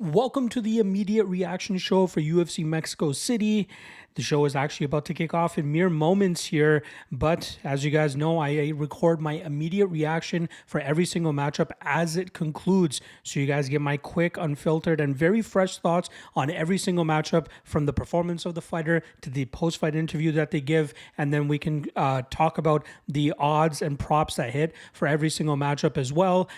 Welcome to the immediate reaction show for UFC Mexico City. The show is actually about to kick off in mere moments here, but as you guys know, I record my immediate reaction for every single matchup as it concludes. So you guys get my quick, unfiltered, and very fresh thoughts on every single matchup, from the performance of the fighter to the post-fight interview that they give, and then we can talk about the odds and props that hit for every single matchup as well.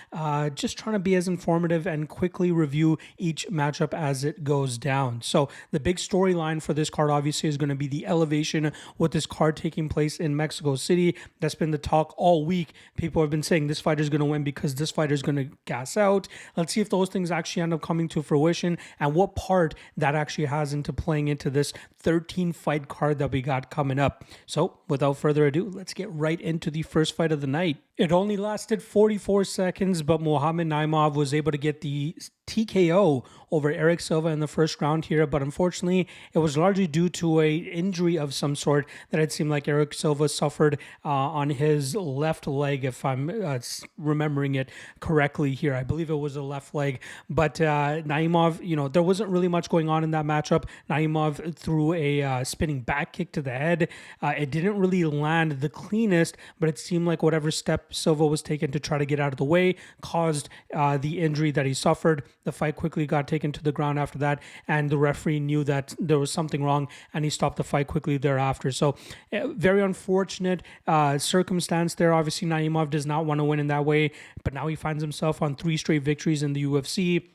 Just trying to be as informative and quickly review each matchup as it goes down. So the big storyline for this card obviously is going to be the elevation with this card taking place in Mexico City. That's been the talk all week. People have been saying this fighter is going to win because this fighter is going to gas out. Let's see if those things actually end up coming to fruition and what part that actually has into playing into this 13 fight card that we got coming up. So without further ado, let's get right into the first fight of the night. It only lasted 44 seconds, but Mohamed Naimov was able to get the TKO over Eric Silva in the first round here, but unfortunately, it was largely due to a injury of some sort that it seemed like Eric Silva suffered on his left leg, if I'm remembering it correctly here. I believe it was a left leg, but Naimov, there wasn't really much going on in that matchup. Naimov threw a spinning back kick to the head. It didn't really land the cleanest, but it seemed like whatever step Silva was taken to try to get out of the way caused the injury that he suffered. The fight quickly got taken to the ground after that, and the referee knew that there was something wrong, and he stopped the fight quickly thereafter. So very unfortunate circumstance there. Obviously, Naimov does not want to win in that way, but now he finds himself on 3 straight victories in the UFC.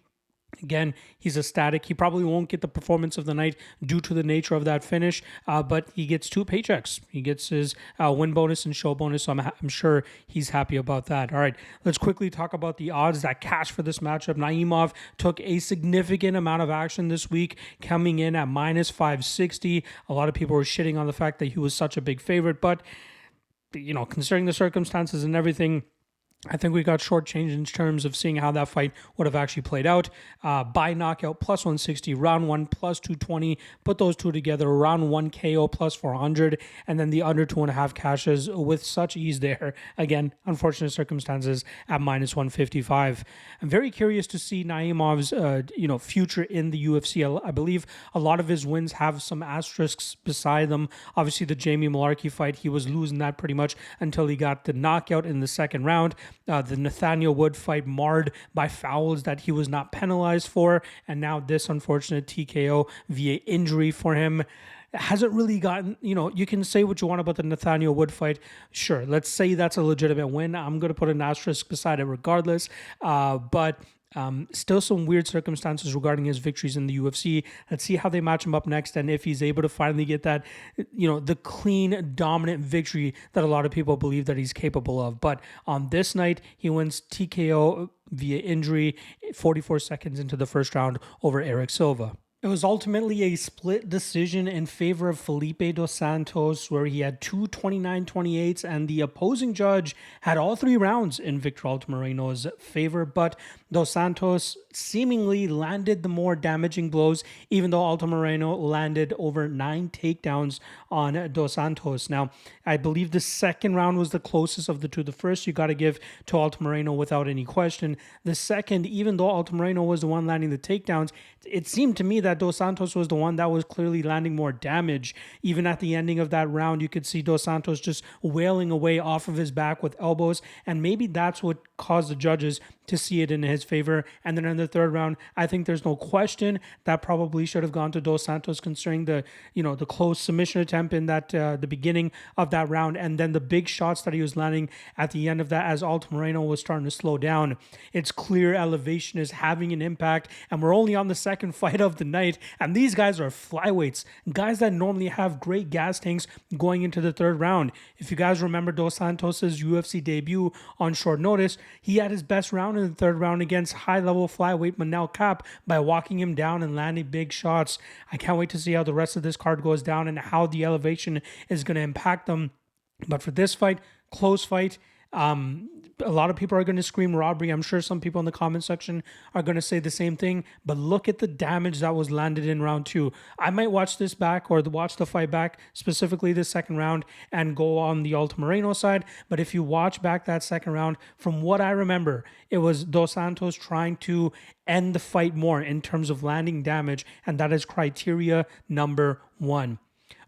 Again, he's ecstatic. He probably won't get the performance of the night due to the nature of that finish, but he gets 2 paychecks. He gets his win bonus and show bonus, so I'm sure he's happy about that. All right, let's quickly talk about the odds that cash for this matchup. Naimov took a significant amount of action this week, coming in at minus 560. A lot of people were shitting on the fact that he was such a big favorite, but considering the circumstances and everything, I think we got shortchanged in terms of seeing how that fight would have actually played out. By knockout plus 160, round 1 plus 220. Put those two together, round 1 KO plus 400, and then the under 2.5 cashes with such ease there. Again, unfortunate circumstances at minus 155. I'm very curious to see Naimov's future in the UFC. I believe a lot of his wins have some asterisks beside them. Obviously, the Jamie Malarkey fight, he was losing that pretty much until he got the knockout in the second round. The Nathaniel Wood fight marred by fouls that he was not penalized for, and now this unfortunate TKO via injury for him. Hasn't really gotten, you can say what you want about the Nathaniel Wood fight. Sure, let's say that's a legitimate win. I'm going to put an asterisk beside it regardless, but still some weird circumstances regarding his victories in the UFC. Let's see how they match him up next, and if he's able to finally get that, the clean, dominant victory that a lot of people believe that he's capable of. But on this night, he wins TKO via injury 44 seconds into the first round over Eric Silva. It was ultimately a split decision in favor of Felipe dos Santos, where he had 2 29-28s, and the opposing judge had all 3 rounds in Victor Moreno's favor, but dos Santos seemingly landed the more damaging blows, even though Moreno landed over 9 takedowns on dos Santos. Now, I believe the second round was the closest of the two. The first you got to give to Moreno without any question. The second, even though Moreno was the one landing the takedowns, it seemed to me that dos Santos was the one that was clearly landing more damage. Even at the ending of that round, you could see dos Santos just wailing away off of his back with elbows, and maybe that's what caused the judges to see it in his favor. And then in the third round, I think there's no question that probably should have gone to dos Santos, considering the close submission attempt in that the beginning of that round, and then the big shots that he was landing at the end of that as Moreno was starting to slow down. It's clear elevation is having an impact, and we're only on the second fight of the night, and these guys are flyweights, guys that normally have great gas tanks going into the third round. If you guys remember dos Santos's UFC debut on short notice, he had his best round in the third round against high-level flyweight Manel Kape by walking him down and landing big shots. I can't wait to see how the rest of this card goes down and how the elevation is going to impact them. But for this fight, close fight, A lot of people are going to scream robbery. I'm sure some people in the comment section are going to say the same thing, but look at the damage that was landed in round 2. I might watch this back or watch the fight back, specifically the second round, and go on the Moreno side. But if you watch back that second round, from what I remember, it was Dos Santos trying to end the fight more in terms of landing damage, and that is criteria number 1.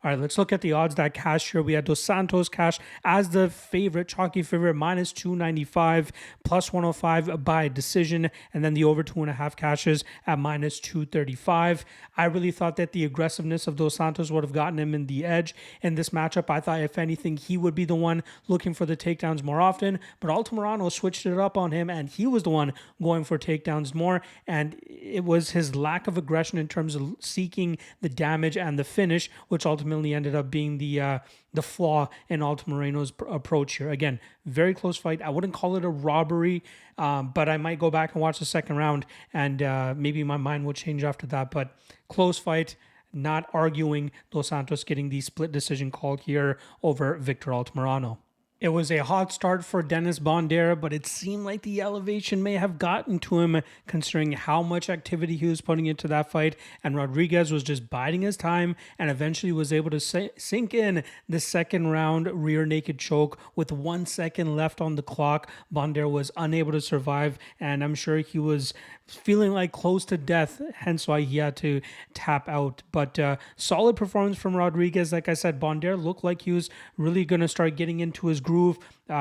All right, let's look at the odds that cash here. We had Dos Santos cash as the favorite, chalky favorite, minus 295, plus 105 by decision, and then the over 2.5 cashes at minus 235. I really thought that the aggressiveness of Dos Santos would have gotten him in the edge in this matchup. I thought, if anything, he would be the one looking for the takedowns more often, but Moreno switched it up on him, and he was the one going for takedowns more, and it was his lack of aggression in terms of seeking the damage and the finish, which ultimately ended up being the flaw in Moreno's approach here. Again, very close fight. I wouldn't call it a robbery, but I might go back and watch the second round, and maybe my mind will change after that. But close fight, not arguing Dos Santos getting the split decision called here over Victor Moreno. It was a hot start for Dennis Bondera, but it seemed like the elevation may have gotten to him considering how much activity he was putting into that fight, and Rodriguez was just biding his time and eventually was able to sink in the second round rear naked choke with 1 second left on the clock. Bondera was unable to survive, and I'm sure he was feeling like close to death, hence why he had to tap out. But solid performance from Rodriguez. Like I said, Bondera looked like he was really going to start getting into his groove.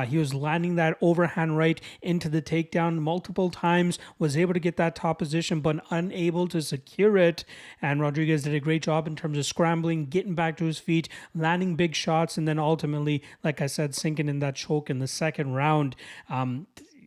He was landing that overhand right into the takedown multiple times, was able to get that top position, but unable to secure it. And Rodriguez did a great job in terms of scrambling, getting back to his feet, landing big shots, and then ultimately, like I said, sinking in that choke in the second round.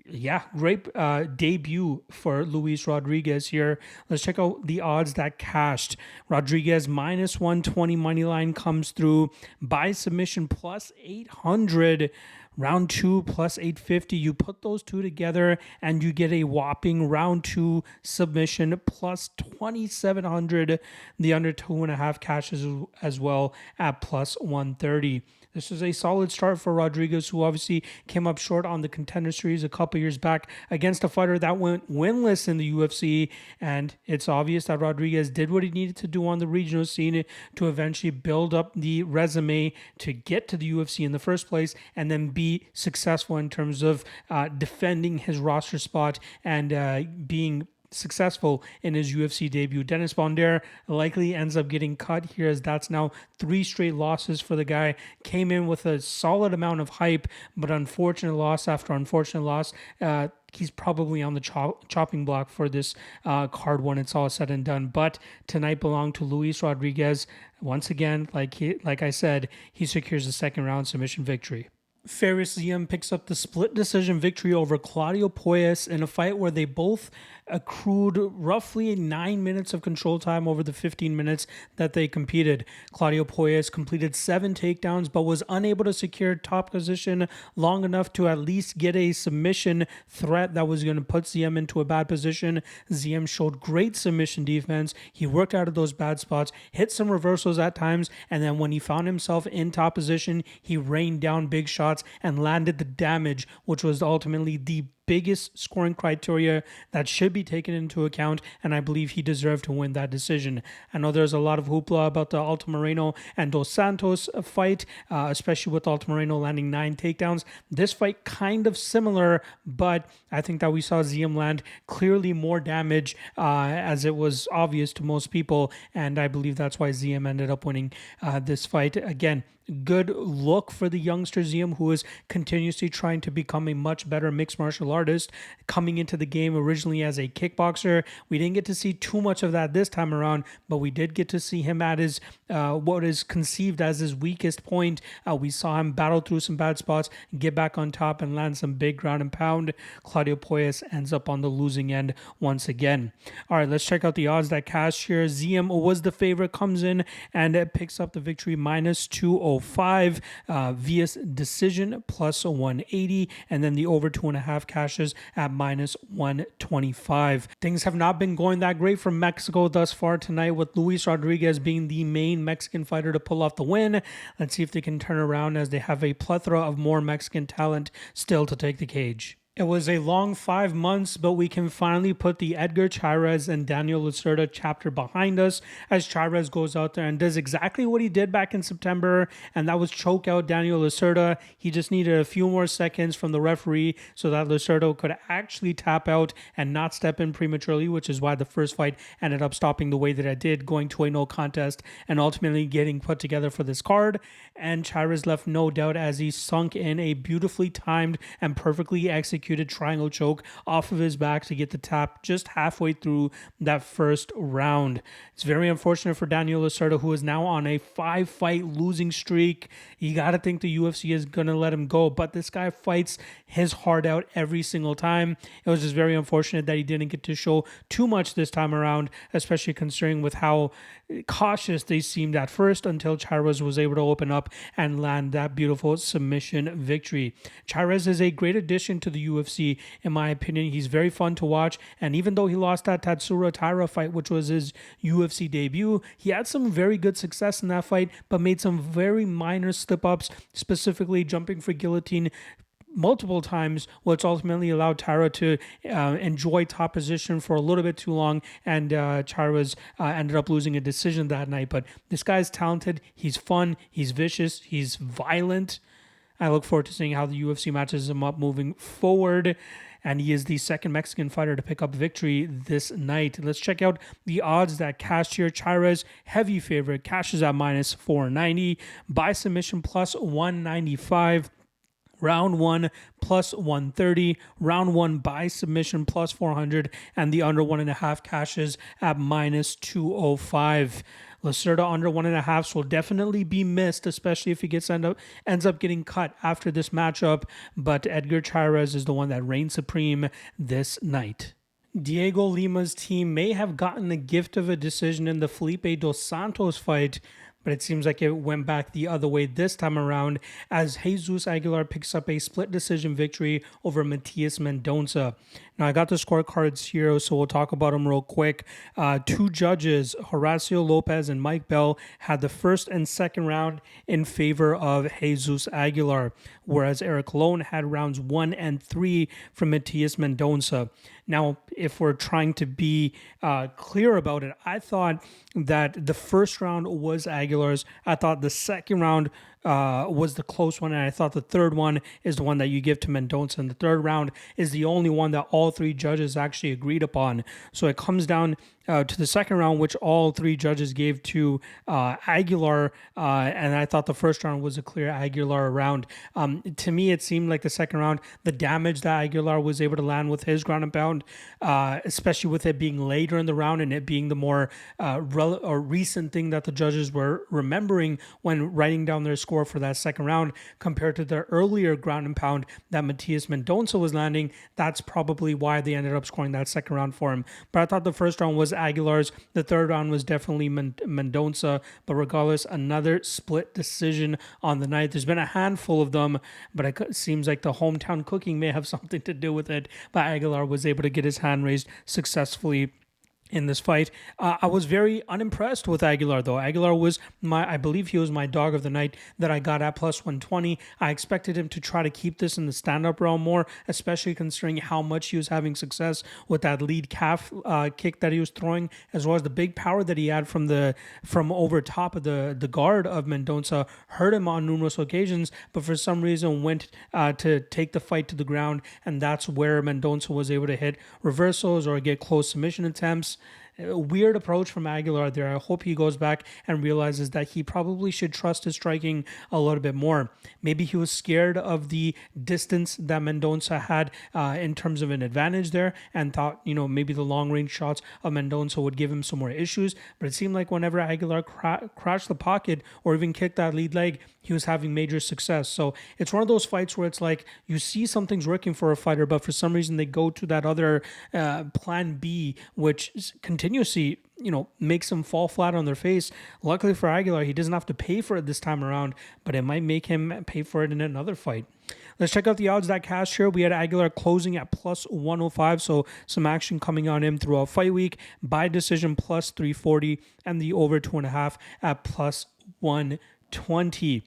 Yeah, great debut for Luis Rodriguez here. Let's check out the odds that cashed. Rodriguez minus 120 money line comes through by submission plus 800. Round 2 plus 850. You put those two together and you get a whopping round 2 submission plus 2,700. The under 2.5 cashes as well at plus 130. This was a solid start for Rodriguez, who obviously came up short on the Contender Series a couple years back against a fighter that went winless in the UFC. And it's obvious that Rodriguez did what he needed to do on the regional scene to eventually build up the resume to get to the UFC in the first place and then be successful in terms of defending his roster spot and being successful in his UFC debut. Dennis Bondera likely ends up getting cut here, as that's now 3 straight losses for the guy. Came in with a solid amount of hype, but unfortunate loss after unfortunate loss. He's probably on the chopping block for this card when it's all said and done. But tonight belonged to Luis Rodriguez. Once again, like I said, he secures the second round submission victory. Fares Ziam picks up the split decision victory over Claudio Puelles in a fight where they both accrued roughly 9 minutes of control time over the 15 minutes that they competed. Claudio Puelles completed 7 takedowns but was unable to secure top position long enough to at least get a submission threat that was going to put Ziam into a bad position. Ziam showed great submission defense. He worked out of those bad spots, hit some reversals at times, and then when he found himself in top position, he rained down big shots and landed the damage, which was ultimately the biggest scoring criteria that should be taken into account, and I believe he deserved to win that decision. I know there's a lot of hoopla about the Moreno and Dos Santos fight, especially with Moreno landing 9 takedowns. This fight kind of similar, but I think that we saw Ziam land clearly more damage, as it was obvious to most people, and I believe that's why Ziam ended up winning this fight. Again, good look for the youngster Ziam, who is continuously trying to become a much better mixed martial artist, coming into the game originally as a kickboxer. We didn't get to see too much of that this time around, but we did get to see him at his what is conceived as his weakest point. We saw him battle through some bad spots, get back on top, and land some big ground and pound. Claudio Puelles ends up on the losing end once again. All right, let's check out the odds that cash here. Ziam was the favorite, comes in and it picks up the victory minus 205. 205, via decision plus 180, and then the over 2.5 cashes at minus 125. Things have not been going that great for Mexico thus far tonight, with Luis Rodriguez being the main Mexican fighter to pull off the win. Let's see if they can turn around, as they have a plethora of more Mexican talent still to take the cage. It was a long 5 months, but we can finally put the Edgar Chyra and Daniel Lerta chapter behind us, as Chyra goes out there and does exactly what he did back in September, and that was choke out Daniel Lerta. He just needed a few more seconds from the referee so that Lerta could actually tap out and not step in prematurely, which is why the first fight ended up stopping the way that it did, going to a no contest and ultimately getting put together for this card. And Chyra's left no doubt, as he sunk in a beautifully timed and perfectly executed triangle choke off of his back to get the tap just halfway through that first round. It's very unfortunate for Daniel Lerta, who is now on a 5-fight losing streak. You got to think the UFC is going to let him go, but this guy fights his heart out every single time. It was just very unfortunate that he didn't get to show too much this time around, especially considering with how cautious they seemed at first, until Chyra was able to open up and land that beautiful submission victory. Chyra is a great addition to the UFC, in my opinion. He's very fun to watch, and even though he lost that Tatsuro Taira fight, which was his UFC debut, he had some very good success in that fight, but made some very minor slip-ups, specifically jumping for guillotine multiple times, which ultimately allowed Taira to enjoy top position for a little bit too long, and Chyra ended up losing a decision that night. But this guy's talented, he's fun, he's vicious, he's violent. I look forward to seeing how the UFC matches him up moving forward, and he is the second Mexican fighter to pick up victory this night. Let's check out the odds that cashed here. Chyra's heavy favorite cashes at minus 490, by submission plus 195. Round 1 plus 130, round 1 by submission plus 400, and the under 1.5 cashes at minus 205. Lerta under 1.5 will definitely be missed, especially if he ends up getting cut after this matchup. But Edgar Chyra is the one that reigns supreme this night. Diego Lima's team may have gotten the gift of a decision in the Felipe dos Santos fight, but it seems like it went back the other way this time around, as Jesus Aguilar picks up a split decision victory over Matias Mendonça. Now, I got the scorecards here, so we'll talk about them real quick. Two judges, Horacio Lopez and Mike Bell, had the first and second round in favor of Jesus Aguilar, whereas Eric Lone had rounds 1 and 3 from Matias Mendonça. Now, if we're trying to be clear about it, I thought that the first round was Aguilar's. I thought the second round was the close one, and I thought the third one is the one that you give to Mendonça, and the third round is the only one that all three judges actually agreed upon. So it comes down to the second round, which all three judges gave to Aguilar, and I thought the first round was a clear Aguilar round. To me, it seemed like the second round, the damage that Aguilar was able to land with his ground and pound, especially with it being later in the round and it being the more recent thing that the judges were remembering when writing down their score for that second round, compared to the earlier ground and pound that Matias Mendonça was landing. That's probably why they ended up scoring that second round for him. But I thought the first round was Aguilar's. The third round was definitely Mendonça. But regardless, another split decision on the night. There's been a handful of them, but it seems like the hometown cooking may have something to do with it. But Aguilar was able to get his hand raised successfully in this fight. I was very unimpressed with Aguilar, though. Aguilar was I believe he was my dog of the night that I got at plus 120. I expected him to try to keep this in the stand-up realm more, especially considering how much he was having success with that lead calf kick that he was throwing, as well as the big power that he had from over top of the guard of Mendonça. Hurt him on numerous occasions, but for some reason went to take the fight to the ground, and that's where Mendonça was able to hit reversals or get close submission attempts. A weird approach from Aguilar there. I hope he goes back and realizes that he probably should trust his striking a little bit more. Maybe he was scared of the distance that Mendonça had in terms of an advantage there, and thought, maybe the long-range shots of Mendonça would give him some more issues. But it seemed like whenever Aguilar crashed the pocket or even kicked that lead leg, he was having major success. So it's one of those fights where it's like you see something's working for a fighter, but for some reason they go to that other plan B, which continues continuously, makes them fall flat on their face. Luckily for Aguilar, he doesn't have to pay for it this time around, but it might make him pay for it in another fight. Let's check out the odds that cash here. We had Aguilar closing at plus 105, so some action coming on him throughout fight week. By decision plus 340, and the over 2.5 at plus 120.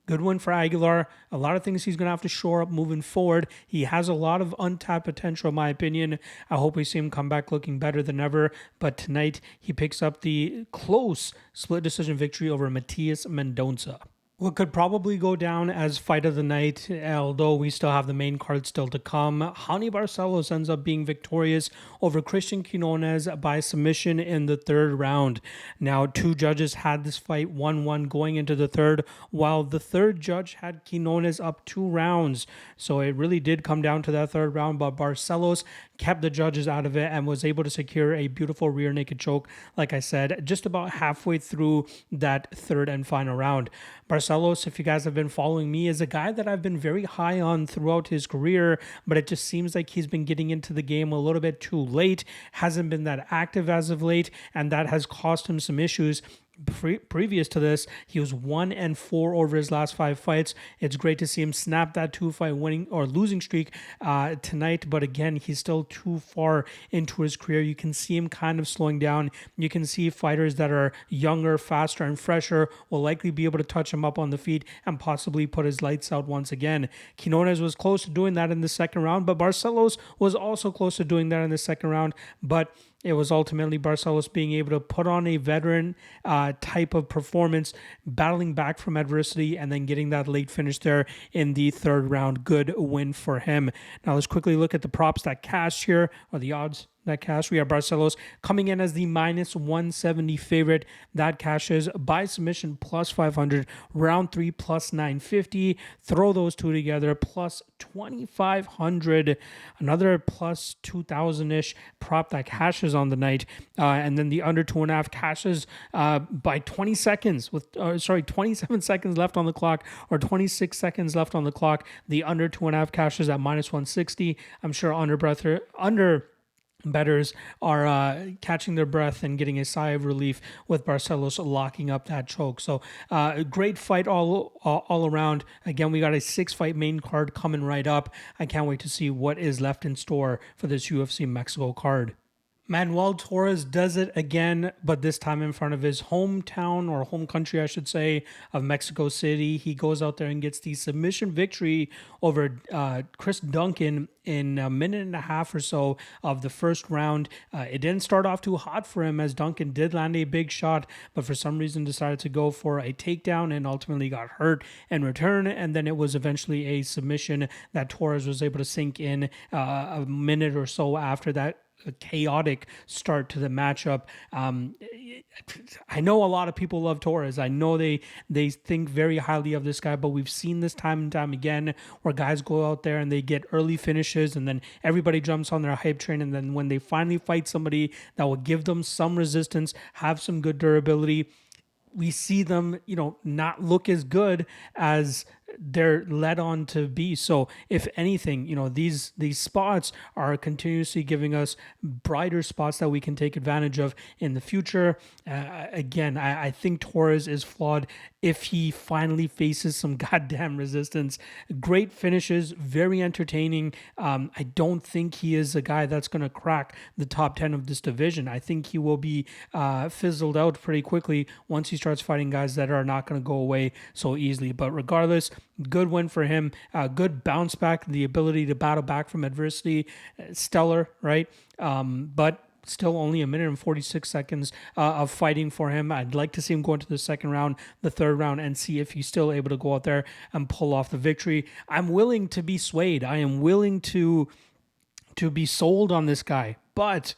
Good one for Aguilar. A lot of things he's going to have to shore up moving forward. He has a lot of untapped potential, in my opinion. I hope we see him come back looking better than ever. But tonight, he picks up the close split decision victory over Matias Mendonça. What could probably go down as fight of the night, although we still have the main card still to come. Raoni Barcelos ends up being victorious over Christian Quinones by submission in the third round. Now, two judges had this fight 1-1 going into the third, while the third judge had Quinones up 2 rounds. So it really did come down to that third round, but Barcelos kept the judges out of it and was able to secure a beautiful rear naked choke, like I said, just about halfway through that third and final round. Barcelos, if you guys have been following me, is a guy that I've been very high on throughout his career, but it just seems like he's been getting into the game a little bit too late, hasn't been that active as of late, and that has cost him some issues. Previous to this, he was 1-4 over his last 5 fights. It's great to see him snap that 2-fight winning or losing streak tonight, but again, he's still too far into his career. You can see him kind of slowing down. You can see fighters that are younger, faster, and fresher will likely be able to touch him up on the feet and possibly put his lights out once again. Quinones was close to doing that in the second round, but Barcelos was also close to doing that in the second round, but it was ultimately Barcelos being able to put on a veteran type of performance, battling back from adversity, and then getting that late finish there in the third round. Good win for him. Now let's quickly look at the props that cash here, or the odds that cash. We have Barcelos coming in as the minus 170 favorite. That cashes by submission plus 500, round 3 plus 950. Throw those two together plus 2,500, another plus 2,000-ish prop that cashes on the night. And then the under 2.5 cashes by 20 seconds with 27 seconds left on the clock, or 26 seconds left on the clock. The under 2.5 cashes at minus 160. I'm sure under bettors are catching their breath and getting a sigh of relief with Barcelos locking up that choke. So great fight all around. Again, we got a 6-fight main card coming right up. I can't wait to see what is left in store for this UFC Mexico card. Manuel Torres does it again, but this time in front of his hometown, or home country, I should say, of Mexico City. He goes out there and gets the submission victory over Chris Duncan in a minute and a half or so of the first round. It didn't start off too hot for him, as Duncan did land a big shot, but for some reason decided to go for a takedown and ultimately got hurt in return. And then it was eventually a submission that Torres was able to sink in a minute or so after that. A chaotic start to the matchup. I know a lot of people love Torres. I know they think very highly of this guy, but we've seen this time and time again where guys go out there and they get early finishes and then everybody jumps on their hype train, and then when they finally fight somebody that will give them some resistance, have some good durability, we see them, not look as good as they're led on to be. So if anything, these spots are continuously giving us brighter spots that we can take advantage of in the future. Again, I think Torres is flawed if he finally faces some goddamn resistance. Great finishes, very entertaining. I don't think he is a guy that's going to crack the top 10 of this division. I think he will be fizzled out pretty quickly once he starts fighting guys that are not going to go away so easily. But regardless, good win for him. Good bounce back, the ability to battle back from adversity. Stellar, right? But still only a minute and 46 seconds of fighting for him. I'd like to see him go into the second round, the third round, and see if he's still able to go out there and pull off the victory. I'm willing to be swayed. I am willing to be sold on this guy, but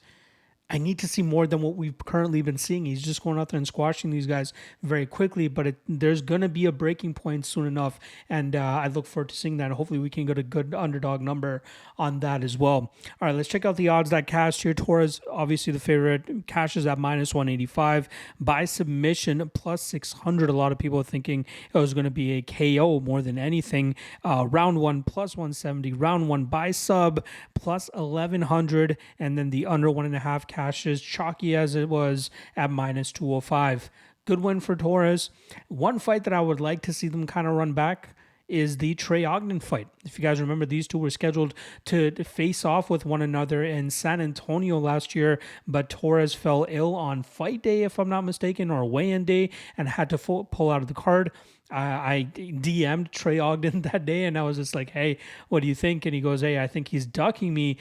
I need to see more than what we've currently been seeing. He's just going out there and squashing these guys very quickly, but there's going to be a breaking point soon enough, and I look forward to seeing that. Hopefully we can get a good underdog number on that as well. All right, let's check out the odds that cashed here. Torres, obviously the favorite, cashes at minus 185. By submission, plus 600. A lot of people are thinking it was going to be a KO more than anything. Round 1, plus 170. Round 1 by sub, plus 1100. And then the under 1.5 cashes, chalky as it was, at minus 205. Good win for Torres. One fight that I would like to see them kind of run back is the Trey Ogden fight. If you guys remember, these two were scheduled to face off with one another in San Antonio last year, but Torres fell ill on fight day, if I'm not mistaken, or weigh-in day, and had to pull out of the card. I DM'd Trey Ogden that day, and I was just like, hey, what do you think? And he goes, hey, I think he's ducking me,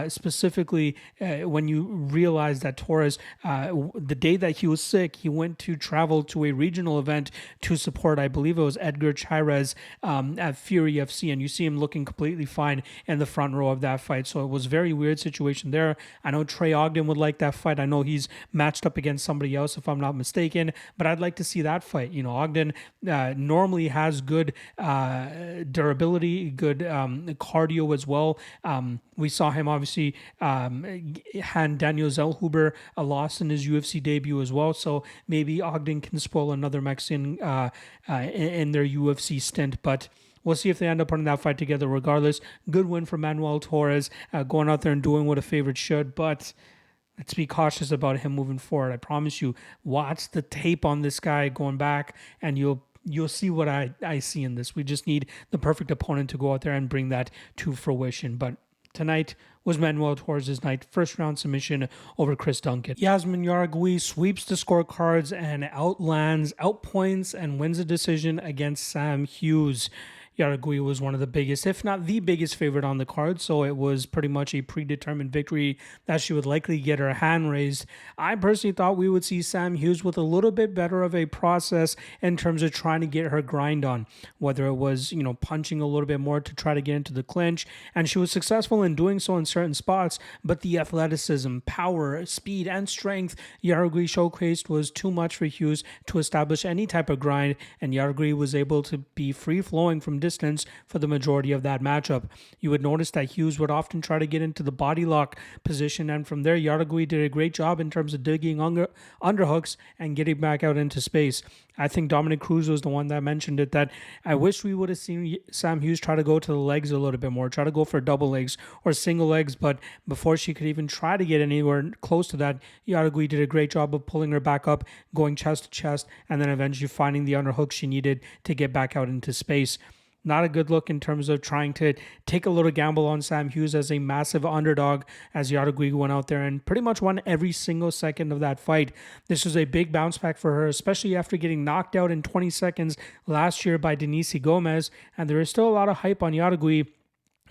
specifically when you realize that Torres, the day that he was sick, he went to travel to a regional event to support, I believe it was Edgar Chyra's at Fury FC, and you see him looking completely fine in the front row of that fight. So it was a very weird situation there. I know Trey Ogden would like that fight. I know he's matched up against somebody else, if I'm not mistaken, but I'd like to see that fight. You know, Ogden normally has good durability, good cardio as well. We saw him obviously hand Daniel Zellhuber a loss in his UFC debut as well. So maybe Ogden can spoil another Mexican in their UFC stint, but we'll see if they end up putting that fight together. Regardless, good win for Manuel Torres, going out there and doing what a favorite should, but let's be cautious about him moving forward. I promise you, watch the tape on this guy going back, and you'll see what I see in this. We just need the perfect opponent to go out there and bring that to fruition. But tonight was Manuel Torres' night. First round submission over Chris Duncan. Yasmin Yaragui sweeps the scorecards and outpoints and wins a decision against Sam Hughes. Yaragui was one of the biggest, if not the biggest favorite on the card, so it was pretty much a predetermined victory that she would likely get her hand raised. I personally thought we would see Sam Hughes with a little bit better of a process in terms of trying to get her grind on, whether it was, you know, punching a little bit more to try to get into the clinch, and she was successful in doing so in certain spots, but the athleticism, power, speed, and strength Yaragui showcased was too much for Hughes to establish any type of grind, and Yaragui was able to be free-flowing from distance for the majority of that matchup. You would notice that Hughes would often try to get into the body lock position, and from there Yaragui did a great job in terms of digging underhooks and getting back out into space. I think Dominic Cruz was the one that mentioned it, that I wish we would have seen Sam Hughes try to go to the legs a little bit more, try to go for double legs or single legs, but before she could even try to get anywhere close to that, Yaragui did a great job of pulling her back up, going chest to chest, and then eventually finding the underhook she needed to get back out into space. Not a good look in terms of trying to take a little gamble on Sam Hughes as a massive underdog, as Yaragui went out there and pretty much won every single second of that fight. This was a big bounce back for her, especially after getting knocked out in 20 seconds last year by Denise Gomez, and there is still a lot of hype on Yaragui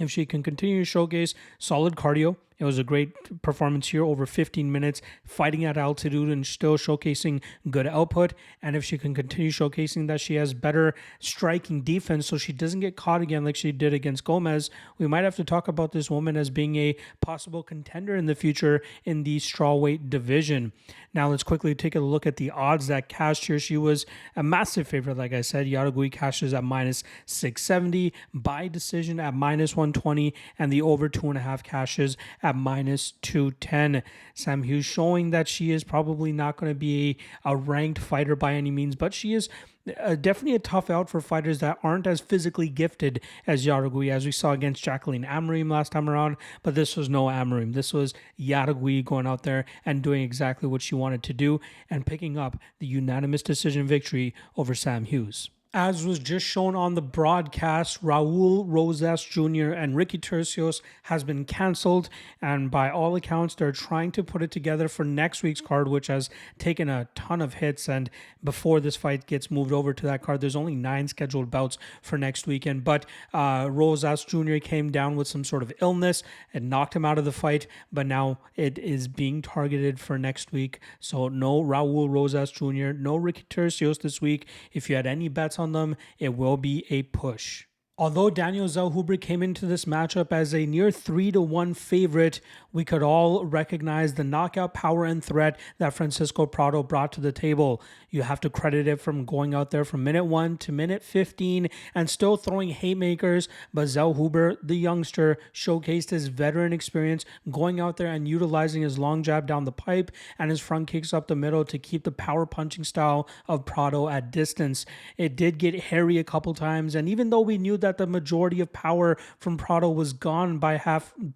if she can continue to showcase solid cardio. It was a great performance here, over 15 minutes, fighting at altitude and still showcasing good output. And if she can continue showcasing that she has better striking defense so she doesn't get caught again like she did against Gomez, we might have to talk about this woman as being a possible contender in the future in the strawweight division. Now let's quickly take a look at the odds that cashed here. She was a massive favorite, like I said. Yaragui cashes at minus 670, by decision at minus 120, and the over 2.5 cashes at minus 210. Sam Hughes showing that she is probably not going to be a ranked fighter by any means, but she is definitely a tough out for fighters that aren't as physically gifted as Yaragui, as we saw against Jacqueline Amorim last time around. But this was no Amorim. This was Yaragui going out there and doing exactly what she wanted to do and picking up the unanimous decision victory over Sam Hughes. As was just shown on the broadcast, Raul Rosas Jr. and Ricky Tercios has been canceled, and by all accounts, they're trying to put it together for next week's card, which has taken a ton of hits. And before this fight gets moved over to that card, there's only 9 scheduled bouts for next weekend. But Rosas Jr. came down with some sort of illness and knocked him out of the fight, but now it is being targeted for next week. So no Raul Rosas Jr., no Ricky Tercios this week. If you had any bets on them, it will be a push. Although Daniel Zellhuber came into this matchup as a near 3-1 favorite, we could all recognize the knockout power and threat that Francisco Prado brought to the table. You have to credit it from going out there from minute 1 to minute 15 and still throwing haymakers, but Zellhuber, the youngster, showcased his veteran experience, going out there and utilizing his long jab down the pipe and his front kicks up the middle to keep the power punching style of Prado at distance. It did get hairy a couple times, and even though we knew that the majority of power from Prado was gone by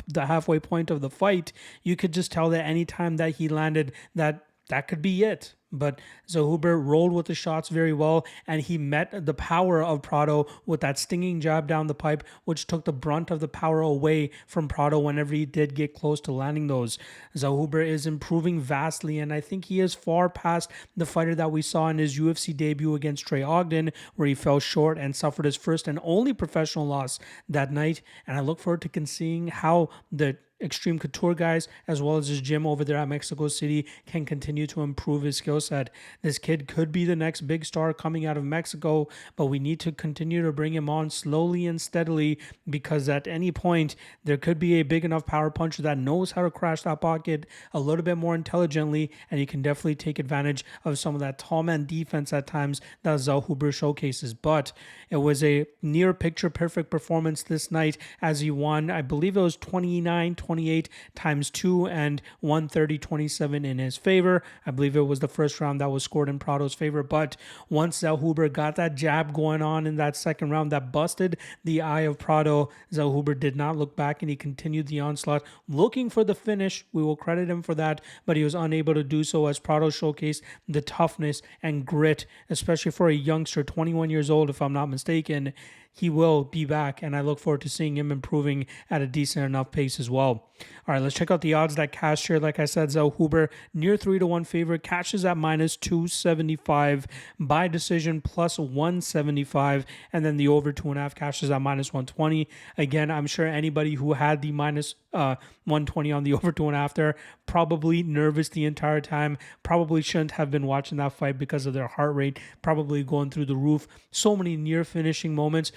the halfway point of the fight. You could just tell that anytime that he landed, that could be it. But ZHUER rolled with the shots very well, and he met the power of Prado with that stinging jab down the pipe, which took the brunt of the power away from Prado whenever he did get close to landing those. ZHUER is improving vastly, and I think he is far past the fighter that we saw in his UFC debut against Trey Ogden, where he fell short and suffered his first and only professional loss that night. And I look forward to seeing how the Extreme Couture guys, as well as his gym over there at Mexico City, can continue to improve his skill set. This kid could be the next big star coming out of Mexico, but we need to continue to bring him on slowly and steadily, because at any point there could be a big enough power puncher that knows how to crash that pocket a little bit more intelligently, and he can definitely take advantage of some of that tall man defense at times that ZHUER showcases. But it was a near picture perfect performance this night as he won. I believe it was 29-28 times 2 and 130-27 in his favor. I believe it was the first round that was scored in Prado's favor. But once ZHUER got that jab going on in that second round that busted the eye of Prado, ZHUER did not look back, and he continued the onslaught looking for the finish. We will credit him for that, but he was unable to do so as Prado showcased the toughness and grit, especially for a youngster, 21 years old if I'm not mistaken. He will be back, and I look forward to seeing him improving at a decent enough pace as well. All right, let's check out the odds that cash here. Like I said, ZHUER near 3-1 favorite, cashes at -275, by decision +175, and then the over 2.5 cashes at -120. Again, I'm sure anybody who had the -120 on the over 2.5 there, probably nervous the entire time, probably shouldn't have been watching that fight because of their heart rate probably going through the roof. So many near finishing moments.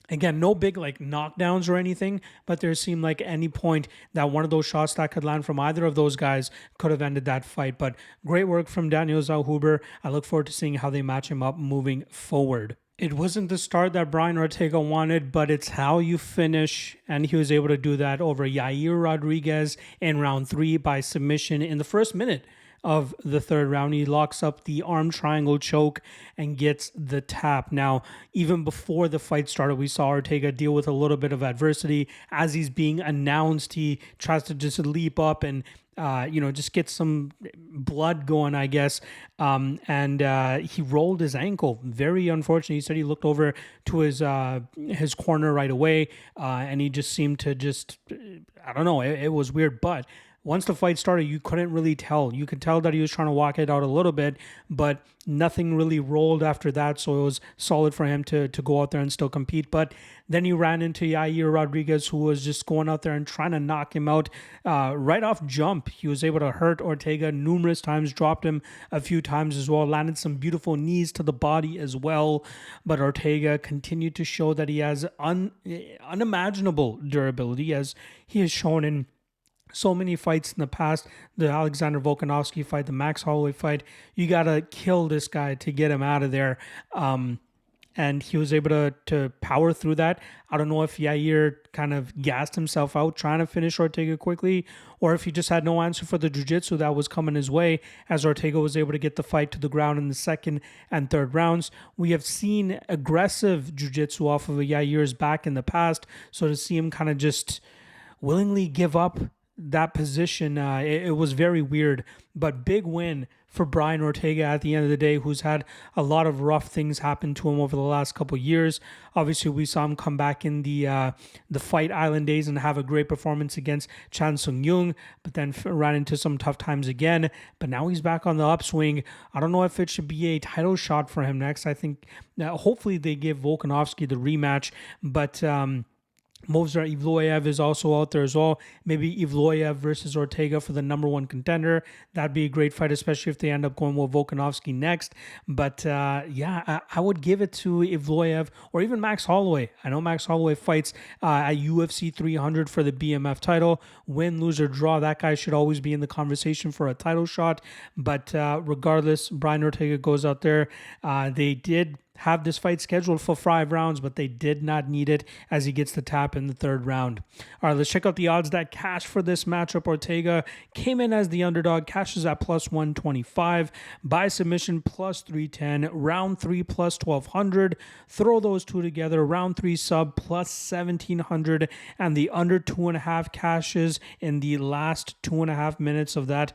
Again, no big like knockdowns or anything, but there seemed like any point that one of those shots that could land from either of those guys could have ended that fight. But great work from Daniel ZHUER. I look forward to seeing how they match him up moving forward. It wasn't the start that Brian Ortega wanted, but it's how you finish, and he was able to do that over Yair Rodriguez in round 3 by submission in the first minute of the third round. He locks up the arm triangle choke and gets the tap. Now, even before the fight started, we saw Ortega deal with a little bit of adversity. As he's being announced, he tries to just leap up and just get some blood going, I guess. And he rolled his ankle. Very unfortunate. He said he looked over to his corner right away, and he just seemed to I don't know, it was weird. But once the fight started, you couldn't really tell. You could tell that he was trying to walk it out a little bit, but nothing really rolled after that, so it was solid for him to go out there and still compete. But then he ran into Yair Rodriguez, who was just going out there and trying to knock him out right off jump. He was able to hurt Ortega numerous times, dropped him a few times as well, landed some beautiful knees to the body as well. But Ortega continued to show that he has unimaginable durability, as he has shown in so many fights in the past. The Alexander Volkanovski fight, the Max Holloway fight, you gotta kill this guy to get him out of there. And he was able to power through that. I don't know if Yair kind of gassed himself out trying to finish Ortega quickly, or if he just had no answer for the jiu-jitsu that was coming his way, as Ortega was able to get the fight to the ground in the second and third rounds. We have seen aggressive jiu-jitsu off of Yair's back in the past, so to see him kind of just willingly give up that position, it was very weird. But big win for Brian Ortega at the end of the day, who's had a lot of rough things happen to him over the last couple of years. Obviously, we saw him come back in the Fight Island days and have a great performance against Chan Sung Jung, but then ran into some tough times again. But now he's back on the upswing. I don't know if it should be a title shot for him next. I think hopefully they give Volkanovski the rematch, but Movsar Evloev is also out there as well. Maybe Evloev versus Ortega for the #1 contender. That'd be a great fight, especially if they end up going with Volkanovski next. But I would give it to Evloev or even Max Holloway. I know Max Holloway fights at UFC 300 for the BMF title. Win, lose, or draw, that guy should always be in the conversation for a title shot. But regardless, Brian Ortega goes out there. They did have this fight scheduled for 5 rounds, but they did not need it as he gets the tap in the 3rd round. All right, let's check out the odds that cash for this matchup. Ortega came in as the underdog, cashes at plus 125, by submission plus 310, round 3 plus 1200. Throw those two together, round 3 sub plus 1700, and the under 2.5 cashes in the last 2.5 minutes of that,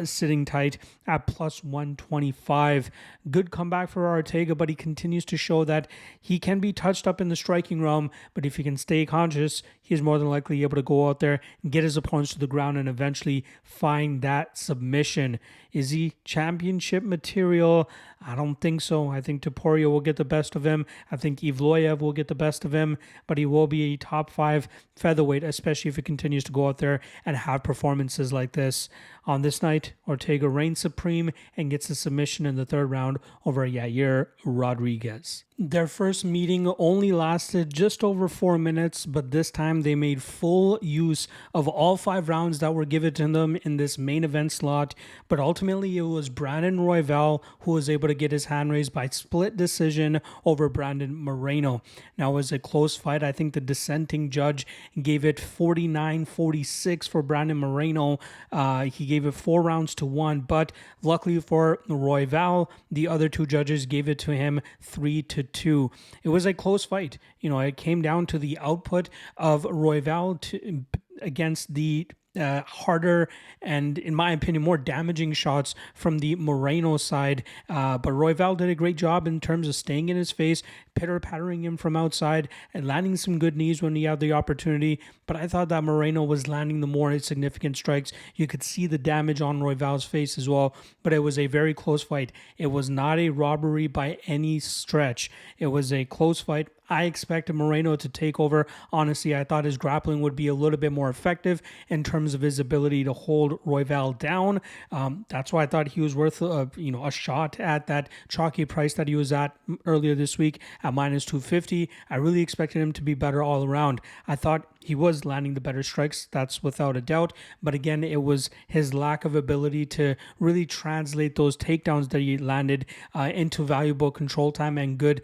sitting tight at plus 125. Good comeback for Ortega, but he continues to show that he can be touched up in the striking realm, but if he can stay conscious, he's more than likely able to go out there and get his opponents to the ground and eventually find that submission. Is he championship material? I don't think so. I think Topuria will get the best of him. I think Evloev will get the best of him, but he will be a top 5 featherweight, especially if he continues to go out there and have performances like this. On this night, Ortega reigns supreme and gets a submission in the 3rd round over Yair Rodriguez. Their first meeting only lasted just over 4 minutes, but this time they made full use of all 5 rounds that were given to them in this main event slot. But ultimately, it was Brandon Royval who was able to get his hand raised by split decision over Brandon Moreno. Now, it was a close fight. I think the dissenting judge gave it 49-46 for Brandon Moreno. He gave it 4 rounds to 1, but luckily for Royval, the other 2 judges gave it to him 3-2. It was a close fight. It came down to the output of Royval against the harder and, in my opinion, more damaging shots from the Moreno side. But Royval did a great job in terms of staying in his face, pitter-pattering him from outside, and landing some good knees when he had the opportunity. But I thought that Moreno was landing the more significant strikes. You could see the damage on Royval's face as well, but it was a very close fight. It was not a robbery by any stretch. It was a close fight. I expected Moreno to take over. Honestly, I thought his grappling would be a little bit more effective in terms of his ability to hold Royval down. That's why I thought he was worth a shot at that chalky price that he was at earlier this week at minus 250. I really expected him to be better all around. I thought he was landing the better strikes, that's without a doubt. But again, it was his lack of ability to really translate those takedowns that he landed into valuable control time and good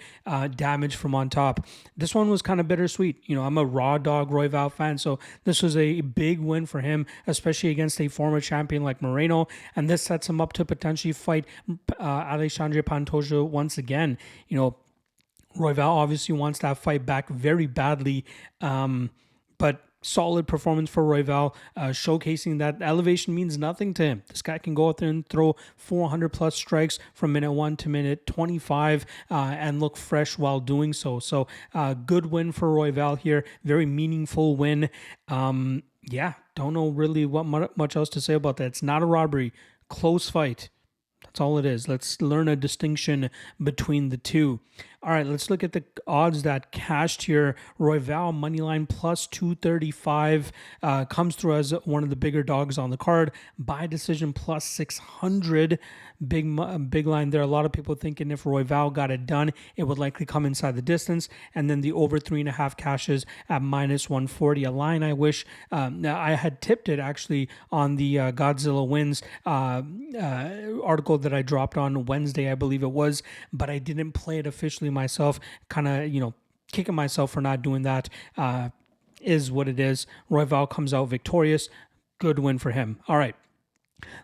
damage from on top. This one was kind of bittersweet. I'm a raw dog Royval fan, so this was a big win for him, especially against a former champion like Mareno, and this sets him up to potentially fight Alexandre Pantoja once again. Royval obviously wants that fight back very badly, but solid performance for Royval, showcasing that elevation means nothing to him. This guy can go out there and throw 400 plus strikes from minute 1 to minute 25 and look fresh while doing so. So good win for Royval here. Very meaningful win. Don't know really what much else to say about that. It's not a robbery. Close fight. That's all it is. Let's learn a distinction between the two. All right, let's look at the odds that cashed here. Royval moneyline plus 235 comes through as one of the bigger dogs on the card. By decision plus 600. Big line there. A lot of people thinking if Royval got it done, it would likely come inside the distance. And then the over 3.5 cashes at minus 140. A line I wish I had tipped it actually on the Godzilla Wins article that I dropped on Wednesday, I believe it was, but I didn't play it officially myself. Kind of, kicking myself for not doing that. Is what it is. Royval comes out victorious. Good win for him. All right.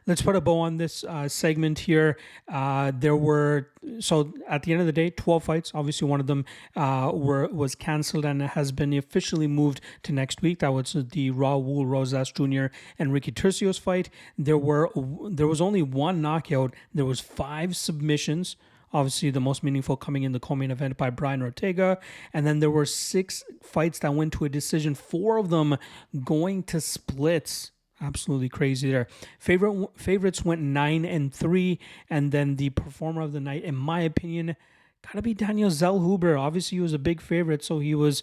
Let's put a bow on this segment here. There were, so at the end of the day, 12 fights. Obviously, one of them was canceled and has been officially moved to next week. That was the Raul Rosas Jr. and Ricky Turcios fight. There was only one knockout. There was 5 submissions. Obviously, the most meaningful coming in the co-main event by Brian Ortega. And then there were 6 fights that went to a decision, 4 of them going to splits. Absolutely crazy there. Favorites went 9-3, and then the performer of the night, in my opinion, gotta be Daniel Zellhuber. Obviously, he was a big favorite, so he was,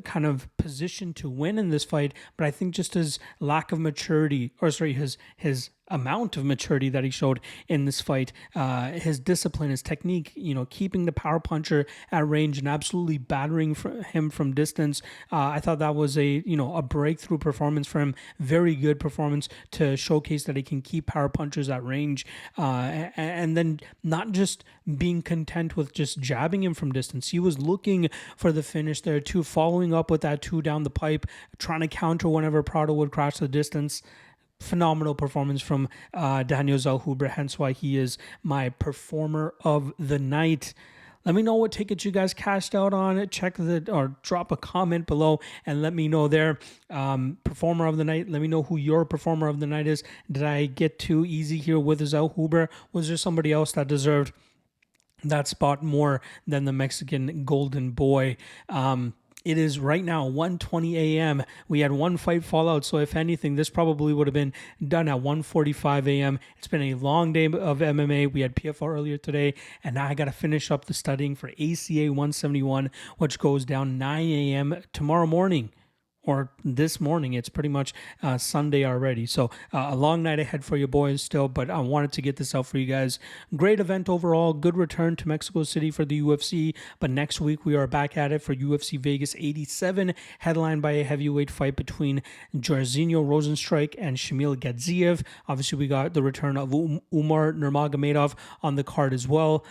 kind of positioned to win in this fight. But I think just his lack of maturity, his amount of maturity that he showed in this fight. His discipline, his technique, keeping the power puncher at range and absolutely battering him from distance. I thought that was a breakthrough performance for him. Very good performance to showcase that he can keep power punchers at range, and then not just being content with just jabbing him from distance. He was looking for the finish there too, following up with that 2 down the pipe, trying to counter whenever Prado would cross the distance. Phenomenal performance from Daniel ZHUER, hence why he is my performer of the night. Let me know what tickets you guys cashed out on. Or drop a comment below and let me know their performer of the night. Let me know who your performer of the night is. Did I get too easy here with ZHUER? Was there somebody else that deserved that spot more than the Mexican golden boy? It is right now 1:20 a.m. We had one fight fallout, so if anything, this probably would have been done at 1:45 a.m. It's been a long day of MMA. We had PFR earlier today, and now I got to finish up the studying for ACA 171, which goes down 9 a.m. tomorrow morning. Or this morning. It's pretty much Sunday already. So a long night ahead for you boys still, but I wanted to get this out for you guys. Great event overall. Good return to Mexico City for the UFC. But next week we are back at it for UFC Vegas 87, headlined by a heavyweight fight between Jairzinho Rozenstruik and Shamil Gadziev. Obviously, we got the return of Umar Nurmagomedov on the card as well.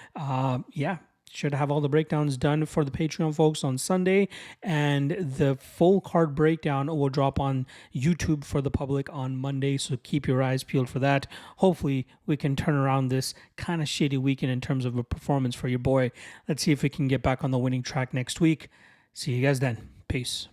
Should have all the breakdowns done for the Patreon folks on Sunday, and the full card breakdown will drop on YouTube for the public on Monday, so keep your eyes peeled for that. Hopefully we can turn around this kind of shitty weekend in terms of a performance for your boy. Let's see if we can get back on the winning track next week. See you guys then. Peace.